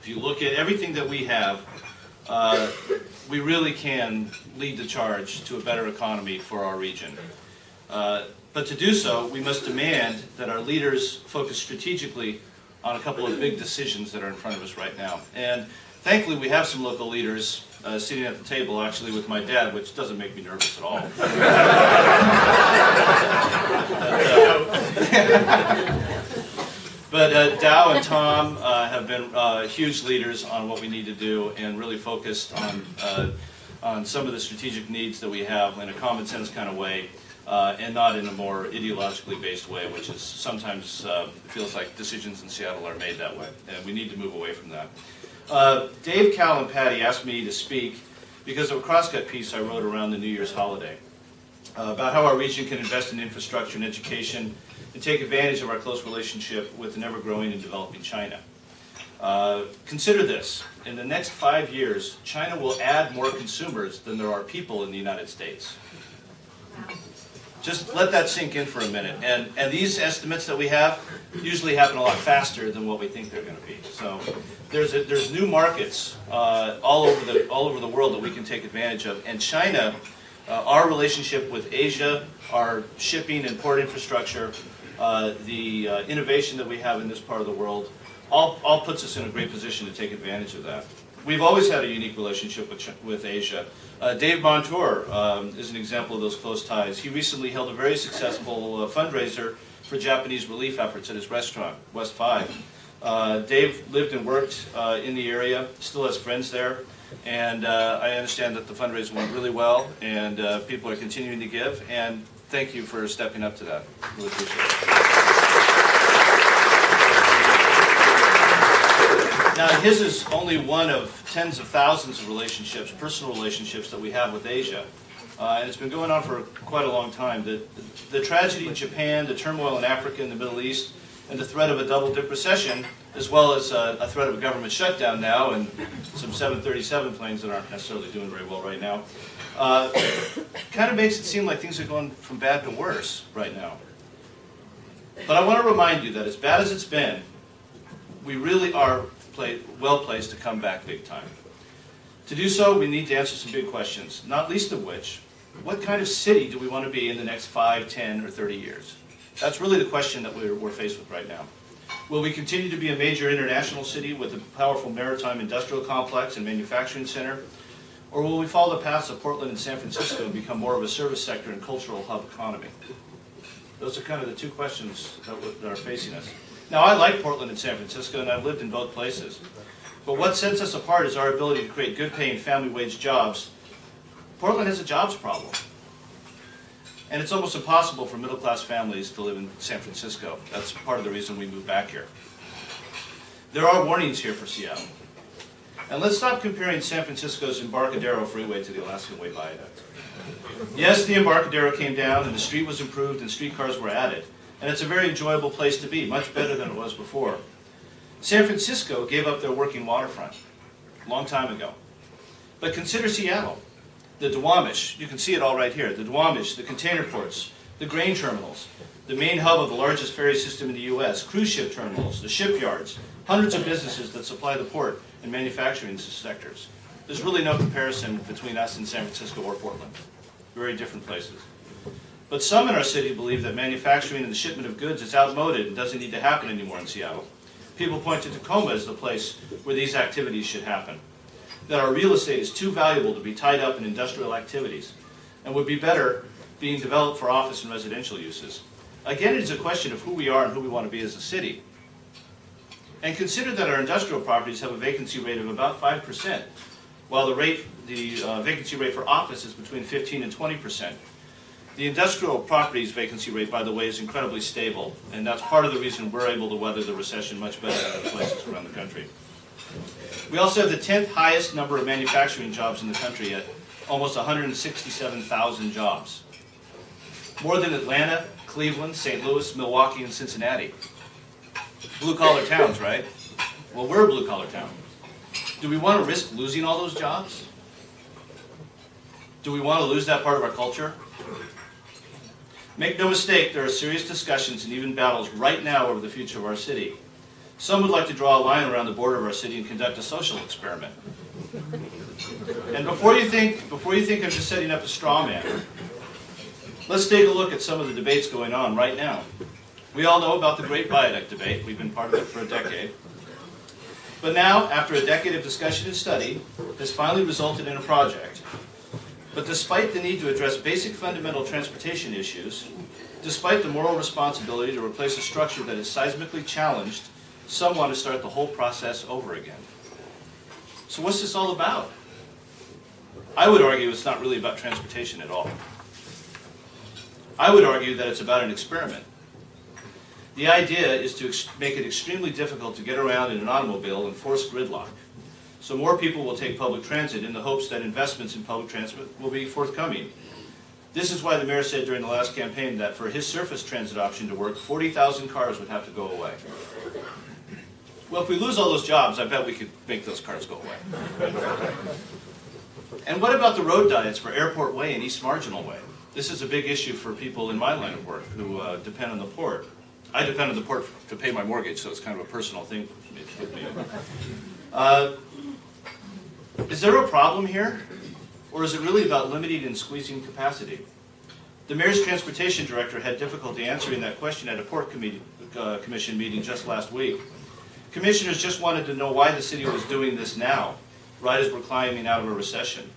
If you look at everything that we have, we really can lead the charge to a better economy for our region. But to do so, we must demand that our leaders focus strategically on a couple of big decisions that are in front of us right now. And thankfully, we have some local leaders sitting at the table, actually, with my dad, which doesn't make me nervous at all. But Dow and Tom have been huge leaders on what we need to do and really focused on some of the strategic needs that we have in a common sense kind of way. And not in a more ideologically based way, which is sometimes feels like decisions in Seattle are made that way, and we need to move away from that. Dave, Cal, and Patty asked me to speak because of a crosscut piece I wrote around the New Year's holiday about how our region can invest in infrastructure and education and take advantage of our close relationship with an ever-growing and developing China. Consider this. In the next 5 years, China will add more consumers than there are people in the United States. Just let that sink in for a minute. And these estimates that we have usually happen a lot faster than what we think they're going to be. So there's new markets all over the world that we can take advantage of. And China, our relationship with Asia, our shipping and port infrastructure, the innovation that we have in this part of the world, all puts us in a great position to take advantage of that. We've always had a unique relationship with Asia. Dave Montour is an example of those close ties. He recently held a very successful fundraiser for Japanese relief efforts at his restaurant, West 5. Dave lived and worked in the area, still has friends there, and I understand that the fundraiser went really well, and people are continuing to give, and thank you for stepping up to that. Really appreciate it. Now, his is only one of tens of thousands of relationships, personal relationships that we have with Asia. And it's been going on for quite a long time. The tragedy in Japan, the turmoil in Africa and the Middle East, and the threat of a double-dip recession, as well as a threat of a government shutdown now, and some 737 planes that aren't necessarily doing very well right now, kind of makes it seem like things are going from bad to worse right now. But I want to remind you that as bad as it's been, we really are well placed to come back big time. To do so, we need to answer some big questions, not least of which, what kind of city do we want to be in the next 5, 10, or 30 years? That's really the question that we're faced with right now. Will we continue to be a major international city with a powerful maritime industrial complex and manufacturing center? Or will we follow the paths of Portland and San Francisco and become more of a service sector and cultural hub economy? Those are kind of the two questions that are facing us. Now, I like Portland and San Francisco, and I've lived in both places. But what sets us apart is our ability to create good-paying, family-wage jobs. Portland has a jobs problem. And it's almost impossible for middle-class families to live in San Francisco. That's part of the reason we moved back here. There are warnings here for Seattle. And let's stop comparing San Francisco's Embarcadero Freeway to the Alaskan Way Viaduct. Yes, the Embarcadero came down, and the street was improved, and streetcars were added. And it's a very enjoyable place to be, much better than it was before. San Francisco gave up their working waterfront a long time ago. But consider Seattle. The Duwamish, you can see it all right here. The Duwamish, the container ports, the grain terminals, the main hub of the largest ferry system in the U.S., cruise ship terminals, the shipyards, hundreds of businesses that supply the port and manufacturing sectors. There's really no comparison between us and San Francisco or Portland. Very different places. But some in our city believe that manufacturing and the shipment of goods is outmoded and doesn't need to happen anymore in Seattle. People point to Tacoma as the place where these activities should happen. That our real estate is too valuable to be tied up in industrial activities and would be better being developed for office and residential uses. Again, it is a question of who we are and who we want to be as a city. And consider that our industrial properties have a vacancy rate of about 5%, while the vacancy rate for office is between 15 and 20%. The industrial properties vacancy rate, by the way, is incredibly stable, and that's part of the reason we're able to weather the recession much better than other places around the country. We also have the 10th highest number of manufacturing jobs in the country at almost 167,000 jobs. More than Atlanta, Cleveland, St. Louis, Milwaukee, and Cincinnati. Blue-collar towns, right? Well, we're a blue-collar town. Do we want to risk losing all those jobs? Do we want to lose that part of our culture? Make no mistake, there are serious discussions and even battles right now over the future of our city. Some would like to draw a line around the border of our city and conduct a social experiment. And before you think I'm just setting up a straw man, let's take a look at some of the debates going on right now. We all know about the Great Viaduct debate. We've been part of it for a decade. But now, after a decade of discussion and study, has finally resulted in a project. But despite the need to address basic fundamental transportation issues, despite the moral responsibility to replace a structure that is seismically challenged, some want to start the whole process over again. So what's this all about? I would argue it's not really about transportation at all. I would argue that it's about an experiment. The idea is to make it extremely difficult to get around in an automobile and force gridlock. So more people will take public transit in the hopes that investments in public transit will be forthcoming. This is why the mayor said during the last campaign that for his surface transit option to work, 40,000 cars would have to go away. Well, if we lose all those jobs, I bet we could make those cars go away. And what about the road diets for Airport Way and East Marginal Way? This is a big issue for people in my line of work who depend on the port. I depend on the port to pay my mortgage, so it's kind of a personal thing with me. Is there a problem here? Or is it really about limiting and squeezing capacity? The mayor's transportation director had difficulty answering that question at a port commission meeting just last week. Commissioners just wanted to know why the city was doing this now, right as we're climbing out of a recession.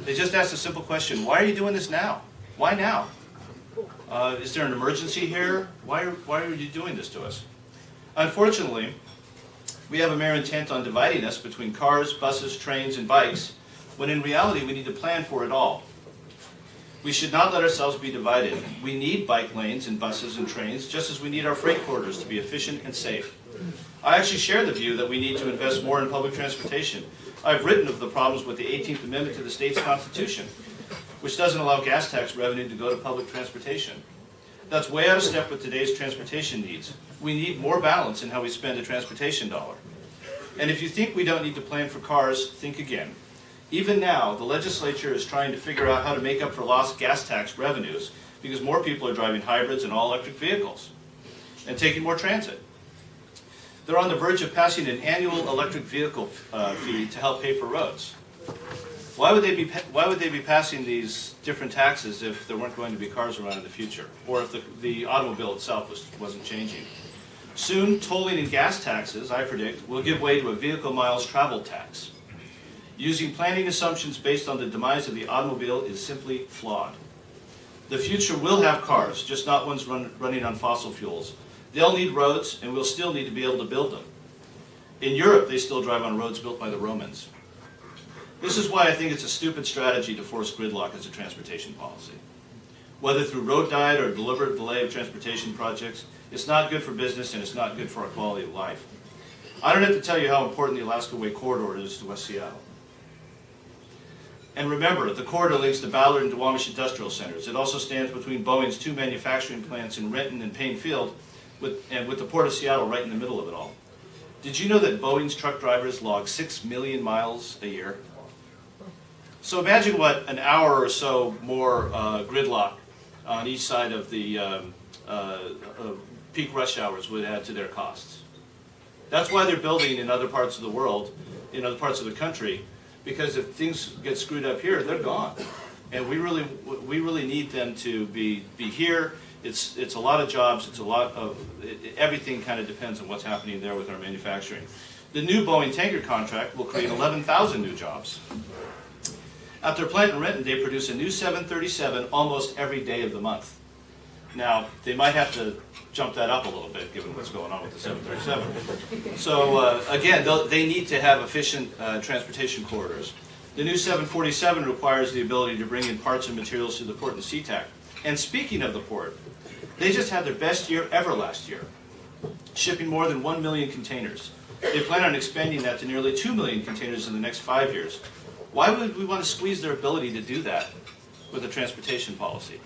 They just asked a simple question: why are you doing this now? Why now? Is there an emergency here? Why are you doing this to us? Unfortunately, we have a mayor intent on dividing us between cars, buses, trains, and bikes, when in reality we need to plan for it all. We should not let ourselves be divided. We need bike lanes and buses and trains, just as we need our freight corridors to be efficient and safe. I actually share the view that we need to invest more in public transportation. I've written of the problems with the 18th Amendment to the state's Constitution, which doesn't allow gas tax revenue to go to public transportation. That's way out of step with today's transportation needs. We need more balance in how we spend a transportation dollar. And if you think we don't need to plan for cars, think again. Even now, the legislature is trying to figure out how to make up for lost gas tax revenues because more people are driving hybrids and all-electric vehicles and taking more transit. They're on the verge of passing an annual electric vehicle fee to help pay for roads. Why would they be passing these different taxes if there weren't going to be cars around in the future, or if the automobile itself wasn't changing? Soon, tolling and gas taxes, I predict, will give way to a vehicle miles traveled tax. Using planning assumptions based on the demise of the automobile is simply flawed. The future will have cars, just not ones running on fossil fuels. They'll need roads, and we'll still need to be able to build them. In Europe, they still drive on roads built by the Romans. This is why I think it's a stupid strategy to force gridlock as a transportation policy. Whether through road diet or deliberate delay of transportation projects, it's not good for business and it's not good for our quality of life. I don't have to tell you how important the Alaska Way corridor is to West Seattle. And remember, the corridor links the Ballard and Duwamish industrial centers. It also stands between Boeing's two manufacturing plants in Renton and Payne Field, with the Port of Seattle right in the middle of it all. Did you know that Boeing's truck drivers log 6 million miles a year? So imagine what an hour or so more gridlock on each side of the peak rush hours would add to their costs. That's why they're building in other parts of the world, in other parts of the country, because if things get screwed up here, they're gone. And we really need them to be here. It's a lot of jobs. It's a lot of everything. Kind of depends on what's happening there with our manufacturing. The new Boeing tanker contract will create 11,000 new jobs. At their plant in Renton, they produce a new 737 almost every day of the month. Now, they might have to jump that up a little bit, given what's going on with the 737. So, again, they need to have efficient transportation corridors. The new 747 requires the ability to bring in parts and materials to the port and SeaTac. And speaking of the port, they just had their best year ever last year, shipping more than 1 million containers. They plan on expanding that to nearly 2 million containers in the next 5 years. Why would we want to squeeze their ability to do that with a transportation policy?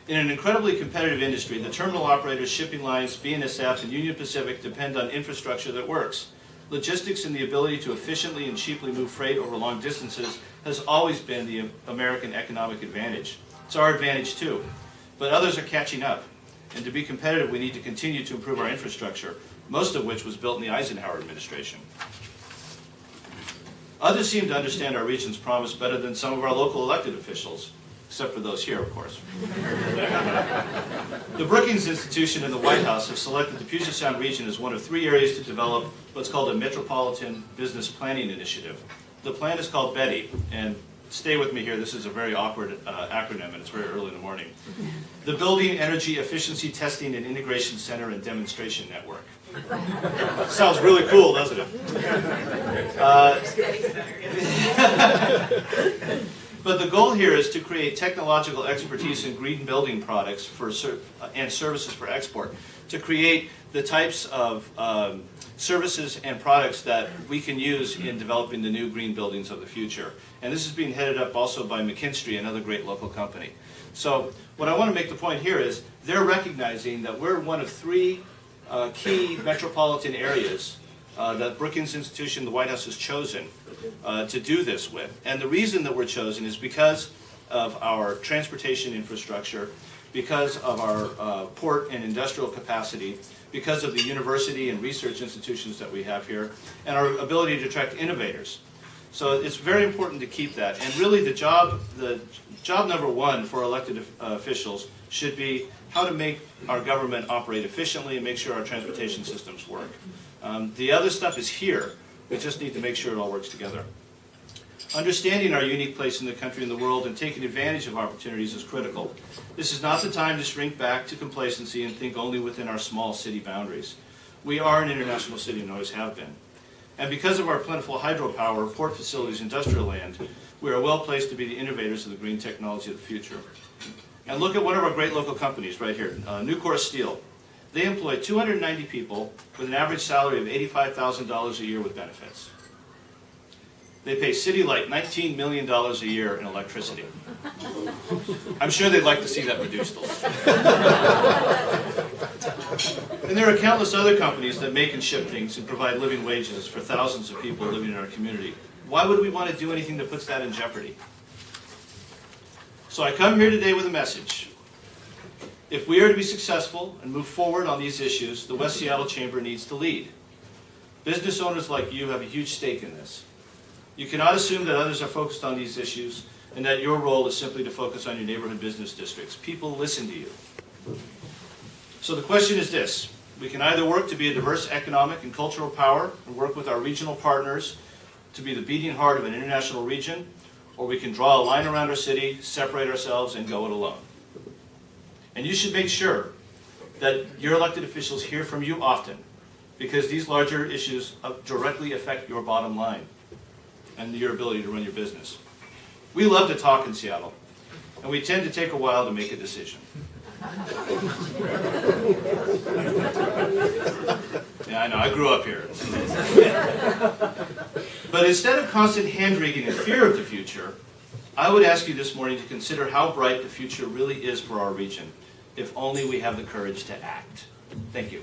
In an incredibly competitive industry, the terminal operators, shipping lines, BNSF, and Union Pacific depend on infrastructure that works. Logistics and the ability to efficiently and cheaply move freight over long distances has always been the American economic advantage. It's our advantage too, but others are catching up. And to be competitive, we need to continue to improve our infrastructure, most of which was built in the Eisenhower administration. Others seem to understand our region's promise better than some of our local elected officials, except for those here, of course. The Brookings Institution and the White House have selected the Puget Sound region as one of 3 areas to develop what's called a Metropolitan Business Planning Initiative. The plan is called BETI, and stay with me here, this is a very awkward acronym, and it's very early in the morning. The Building Energy Efficiency Testing and Integration Center and Demonstration Network. Sounds really cool, doesn't it? But the goal here is to create technological expertise in green building products and services for export, to create the types of services and products that we can use in developing the new green buildings of the future. And this is being headed up also by McKinstry, another great local company. So what I want to make the point here is they're recognizing that we're one of 3 key metropolitan areas that Brookings Institution, the White House has chosen to do this with. And the reason that we're chosen is because of our transportation infrastructure, because of our port and industrial capacity, because of the university and research institutions that we have here, and our ability to attract innovators. So it's very important to keep that. And really the job number 1 for elected officials should be how to make our government operate efficiently and make sure our transportation systems work. The other stuff is here. We just need to make sure it all works together. Understanding our unique place in the country and the world and taking advantage of opportunities is critical. This is not the time to shrink back to complacency and think only within our small city boundaries. We are an international city and always have been. And because of our plentiful hydropower, port facilities, industrial land, we are well placed to be the innovators of the green technology of the future. And look at one of our great local companies right here, Nucor Steel. They employ 290 people with an average salary of $85,000 a year with benefits. They pay City Light $19 million a year in electricity. I'm sure they'd like to see that reduced a little. And there are countless other companies that make and ship things and provide living wages for thousands of people living in our community. Why would we want to do anything that puts that in jeopardy? So I come here today with a message. If we are to be successful and move forward on these issues, the West Seattle Chamber needs to lead. Business owners like you have a huge stake in this. You cannot assume that others are focused on these issues and that your role is simply to focus on your neighborhood business districts. People listen to you. So the question is this. We can either work to be a diverse economic and cultural power and work with our regional partners to be the beating heart of an international region, or we can draw a line around our city, separate ourselves, and go it alone. And you should make sure that your elected officials hear from you often, because these larger issues directly affect your bottom line and your ability to run your business. We love to talk in Seattle, and we tend to take a while to make a decision. Yeah, I know, I grew up here. But instead of constant hand-wringing and fear of the future, I would ask you this morning to consider how bright the future really is for our region, if only we have the courage to act. Thank you.